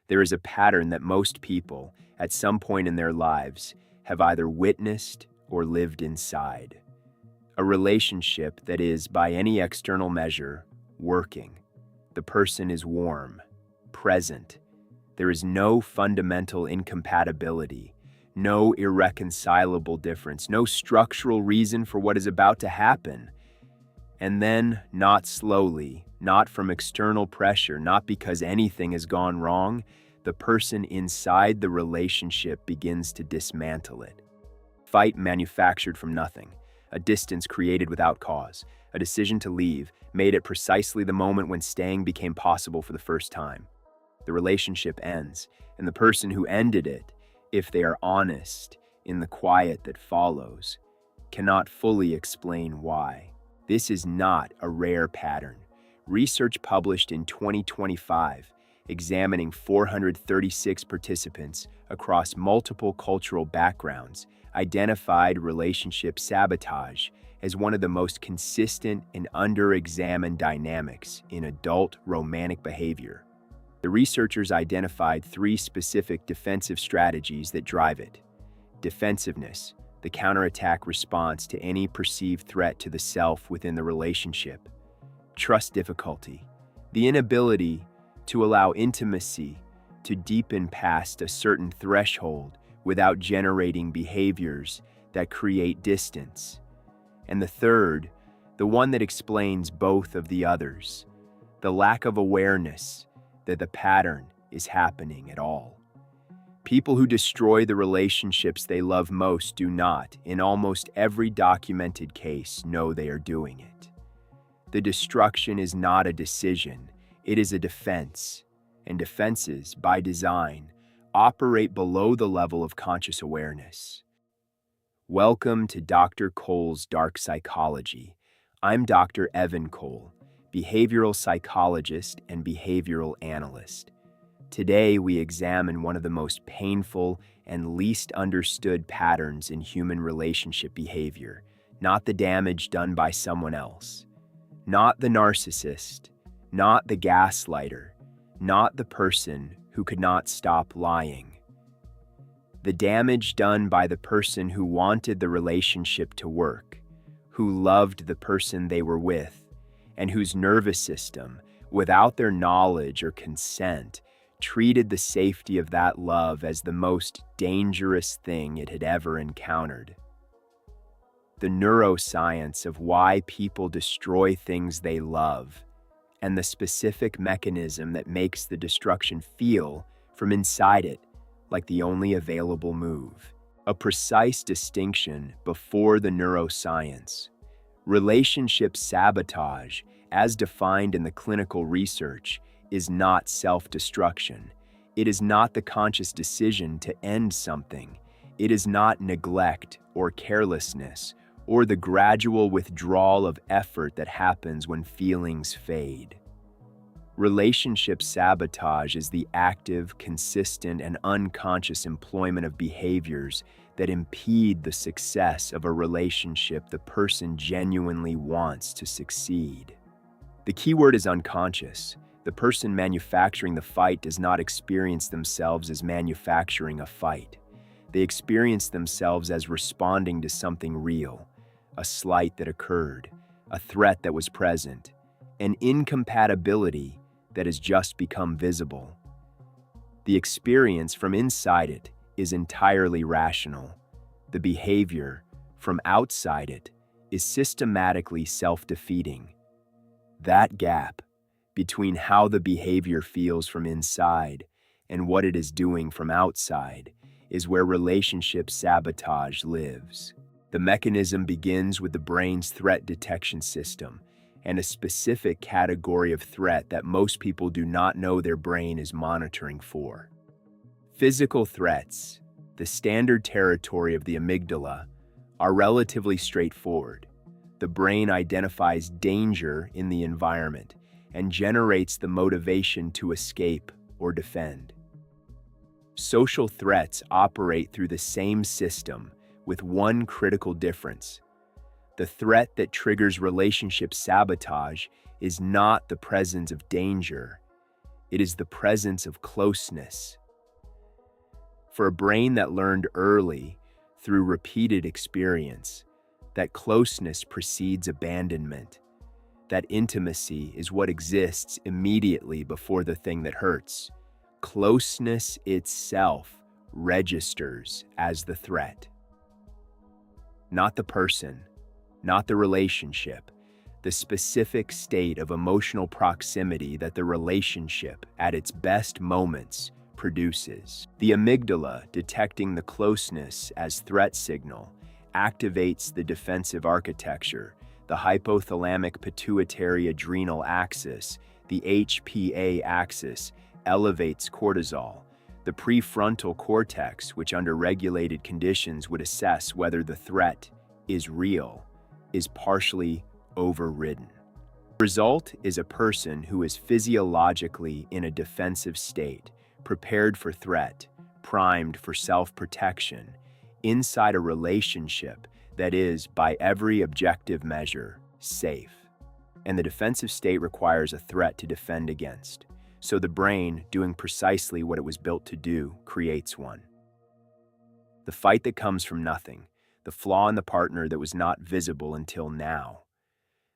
There is a pattern that most people, at some point in their lives, have either witnessed or lived inside. A relationship that is, by any external measure, working. The person is warm, present. There is no fundamental incompatibility, no irreconcilable difference, no structural reason for what is about to happen. And then, not slowly, not from external pressure, not because anything has gone wrong, the person inside the relationship begins to dismantle it. Fight manufactured from nothing, a distance created without cause, a decision to leave, made at precisely the moment when staying became possible for the first time. The relationship ends, and the person who ended it, if they are honest in the quiet that follows, cannot fully explain why. This is not a rare pattern. Research published in 2025, examining 436 participants across multiple cultural backgrounds, identified relationship sabotage as one of the most consistent and under-examined dynamics in adult romantic behavior. The researchers identified 3 specific defensive strategies that drive it. Defensiveness, the counterattack response to any perceived threat to the self within the relationship. Trust difficulty, the inability to allow intimacy to deepen past a certain threshold without generating behaviors that create distance. And the third, the one that explains both of the others, the lack of awareness that the pattern is happening at all. People who destroy the relationships they love most do not, in almost every documented case, know they are doing it. The destruction is not a decision, it is a defense, and defenses, by design, operate below the level of conscious awareness. Welcome to Dr. Cole's Dark Psychology. I'm Dr. Evan Cole, behavioral psychologist and behavioral analyst. Today, we examine one of the most painful and least understood patterns in human relationship behavior, not the damage done by someone else, not the narcissist, not the gaslighter, not the person who could not stop lying. The damage done by the person who wanted the relationship to work, who loved the person they were with, and whose nervous system, without their knowledge or consent, treated the safety of that love as the most dangerous thing it had ever encountered. The neuroscience of why people destroy things they love, and the specific mechanism that makes the destruction feel, from inside it, like the only available move. A precise distinction before the neuroscience. Relationship sabotage, as defined in the clinical research, is not self-destruction. It is not the conscious decision to end something. It is not neglect or carelessness or the gradual withdrawal of effort that happens when feelings fade. Relationship sabotage is the active, consistent, and unconscious employment of behaviors that impede the success of a relationship the person genuinely wants to succeed. The key word is unconscious. The person manufacturing the fight does not experience themselves as manufacturing a fight. They experience themselves as responding to something real, a slight that occurred, a threat that was present, an incompatibility that has just become visible. The experience from inside it is entirely rational. The behavior from outside it is systematically self-defeating. That gap between how the behavior feels from inside and what it is doing from outside is where relationship sabotage lives. The mechanism begins with the brain's threat detection system and a specific category of threat that most people do not know their brain is monitoring for. Physical threats, the standard territory of the amygdala, are relatively straightforward. The brain identifies danger in the environment and generates the motivation to escape or defend. Social threats operate through the same system with one critical difference. The threat that triggers relationship sabotage is not the presence of danger. It is the presence of closeness. For a brain that learned early, through repeated experience, that closeness precedes abandonment, that intimacy is what exists immediately before the thing that hurts. Closeness itself registers as the threat. Not the person, not the relationship, the specific state of emotional proximity that the relationship, at its best moments, produces. The amygdala, detecting the closeness as threat signal, activates the defensive architecture, the hypothalamic pituitary adrenal axis, the HPA axis, elevates cortisol. The prefrontal cortex, which under regulated conditions would assess whether the threat is real, is partially overridden. The result is a person who is physiologically in a defensive state, prepared for threat, primed for self-protection, inside a relationship that is, by every objective measure, safe. And the defensive state requires a threat to defend against. So the brain, doing precisely what it was built to do, creates one. The fight that comes from nothing, the flaw in the partner that was not visible until now,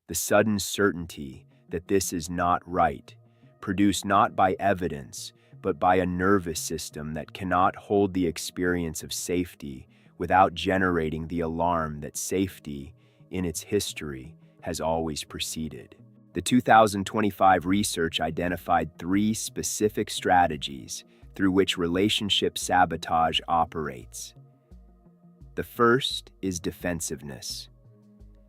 the sudden certainty that this is not right, produced not by evidence, but by a nervous system that cannot hold the experience of safety without generating the alarm that safety, in its history, has always preceded. The 2025 research identified 3 specific strategies through which relationship sabotage operates. The first is defensiveness,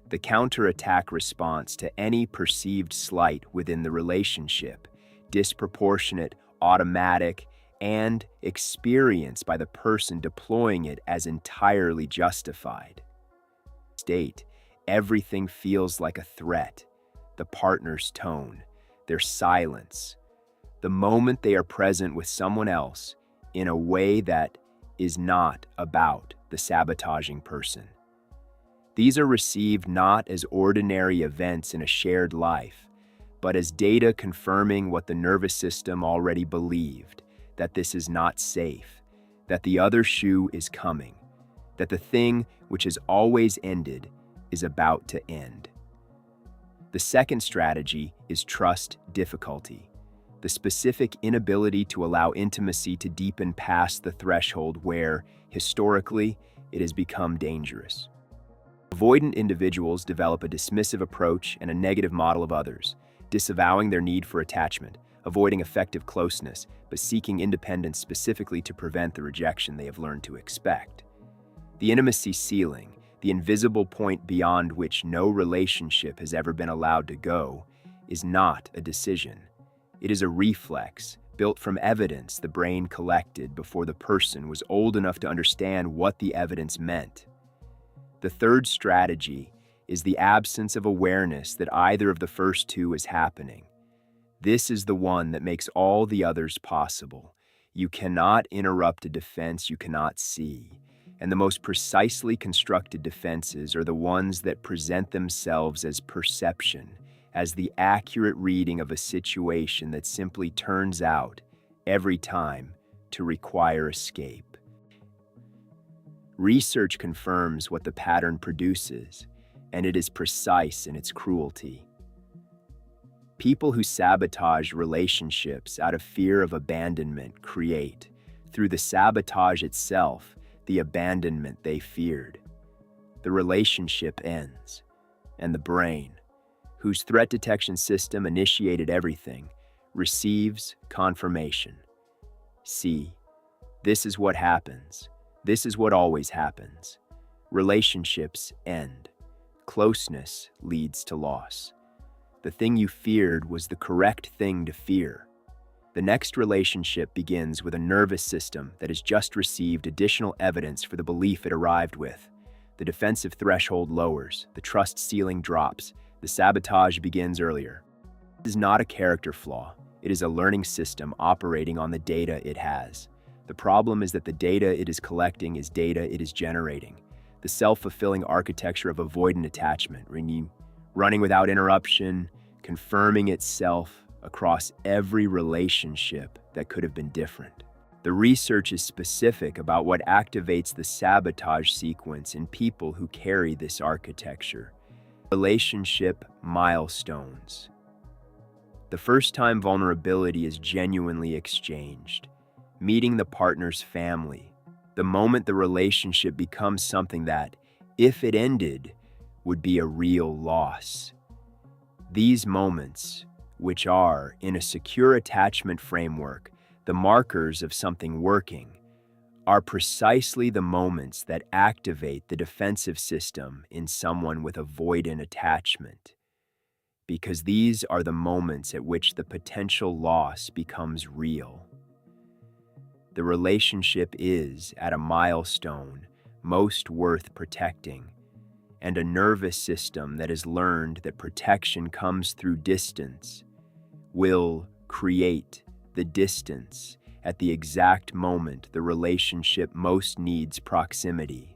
the counterattack response to any perceived slight within the relationship, disproportionate, automatic, and experienced by the person deploying it as entirely justified. State, everything feels like a threat. The partner's tone, their silence, the moment they are present with someone else in a way that is not about the sabotaging person. These are received not as ordinary events in a shared life, but as data confirming what the nervous system already believed, that this is not safe, that the other shoe is coming, that the thing which has always ended is about to end. The second strategy is trust difficulty, the specific inability to allow intimacy to deepen past the threshold where, historically, it has become dangerous. Avoidant individuals develop a dismissive approach and a negative model of others, disavowing their need for attachment, avoiding effective closeness, but seeking independence specifically to prevent the rejection they have learned to expect. The intimacy ceiling, the invisible point beyond which no relationship has ever been allowed to go, is not a decision. It is a reflex built from evidence the brain collected before the person was old enough to understand what the evidence meant. The third strategy is the absence of awareness that either of the first two is happening. This is the one that makes all the others possible. You cannot interrupt a defense you cannot see. And the most precisely constructed defenses are the ones that present themselves as perception, as the accurate reading of a situation that simply turns out, every time, to require escape. Research confirms what the pattern produces, and it is precise in its cruelty. People who sabotage relationships out of fear of abandonment create, through the sabotage itself, the abandonment they feared. The relationship ends, and the brain, whose threat detection system initiated everything, receives confirmation. See, this is what happens. This is what always happens. Relationships end. Closeness leads to loss. The thing you feared was the correct thing to fear. The next relationship begins with a nervous system that has just received additional evidence for the belief it arrived with. The defensive threshold lowers, the trust ceiling drops, the sabotage begins earlier. This is not a character flaw. It is a learning system operating on the data it has. The problem is that the data it is collecting is data it is generating. The self-fulfilling architecture of avoidant attachment, running without interruption, confirming itself across every relationship that could have been different. The research is specific about what activates the sabotage sequence in people who carry this architecture. Relationship milestones. The first time vulnerability is genuinely exchanged, meeting the partner's family, the moment the relationship becomes something that, if it ended, would be a real loss. These moments, which are, in a secure attachment framework, the markers of something working, are precisely the moments that activate the defensive system in someone with avoidant attachment, because these are the moments at which the potential loss becomes real. The relationship is, at a milestone, most worth protecting, and a nervous system that has learned that protection comes through distance will create the distance at the exact moment the relationship most needs proximity.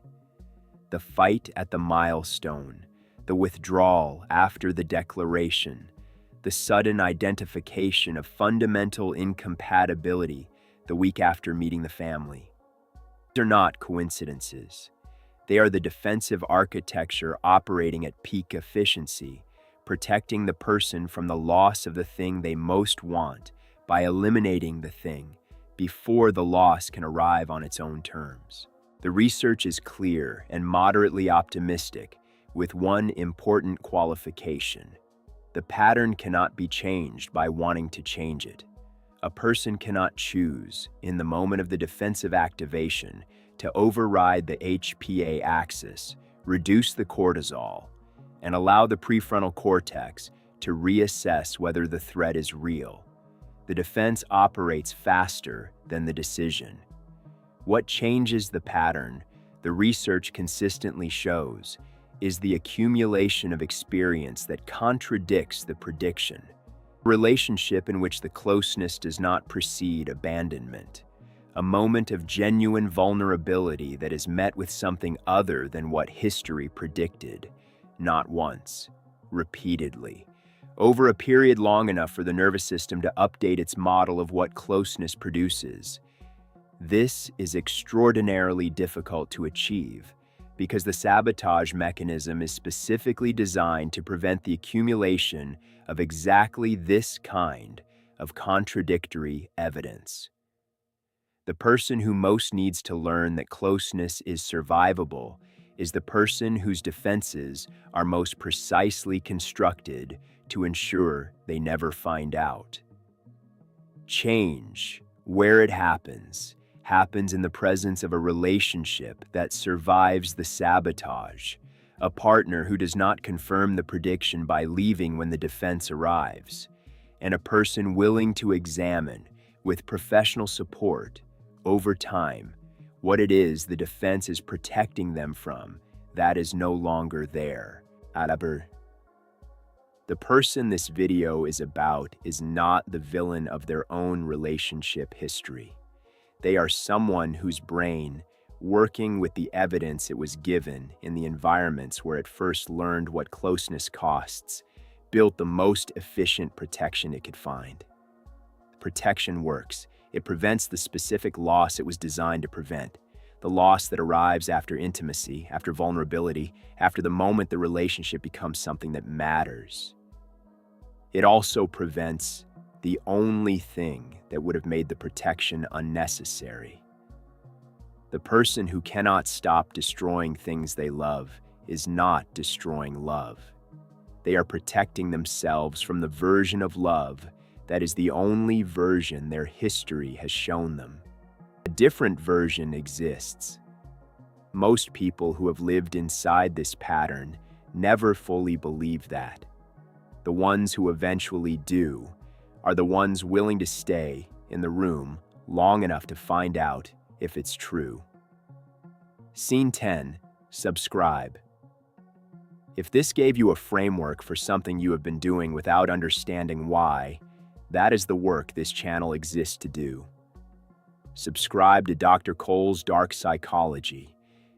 The fight at the milestone, the withdrawal after the declaration, the sudden identification of fundamental incompatibility the week after meeting the family. These are not coincidences. They are the defensive architecture operating at peak efficiency, protecting the person from the loss of the thing they most want by eliminating the thing before the loss can arrive on its own terms. The research is clear and moderately optimistic, with one important qualification. The pattern cannot be changed by wanting to change it. A person cannot choose, in the moment of the defensive activation, to override the HPA axis, reduce the cortisol, and allow the prefrontal cortex to reassess whether the threat is real. The defense operates faster than the decision. What changes the pattern, the research consistently shows, is the accumulation of experience that contradicts the prediction. A relationship in which the closeness does not precede abandonment. A moment of genuine vulnerability that is met with something other than what history predicted, not once, repeatedly, over a period long enough for the nervous system to update its model of what closeness produces. This is extraordinarily difficult to achieve because the sabotage mechanism is specifically designed to prevent the accumulation of exactly this kind of contradictory evidence. The person who most needs to learn that closeness is survivable is the person whose defenses are most precisely constructed to ensure they never find out. Change, where it happens in the presence of a relationship that survives the sabotage, a partner who does not confirm the prediction by leaving when the defense arrives, and a person willing to examine, with professional support, over time, what it is the defense is protecting them from that is no longer there. The person this video is about is not the villain of their own relationship history. They are someone whose brain, working with the evidence it was given in the environments where it first learned what closeness costs, built the most efficient protection it could find. Protection works. It prevents the specific loss it was designed to prevent, the loss that arrives after intimacy, after vulnerability, after the moment the relationship becomes something that matters. It also prevents the only thing that would have made the protection unnecessary. The person who cannot stop destroying things they love is not destroying love. They are protecting themselves from the version of love that is the only version their history has shown them. A different version exists. Most people who have lived inside this pattern never fully believe that. The ones who eventually do are the ones willing to stay in the room long enough to find out if it's true. Scene 10. Subscribe. If this gave you a framework for something you have been doing without understanding why, that is the work this channel exists to do. Subscribe to Dr. Cole's Dark Psychology.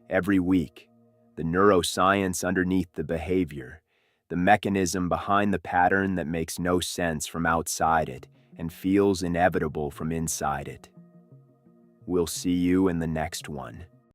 Every week, the neuroscience underneath the behavior, the mechanism behind the pattern that makes no sense from outside it and feels inevitable from inside it. We'll see you in the next one.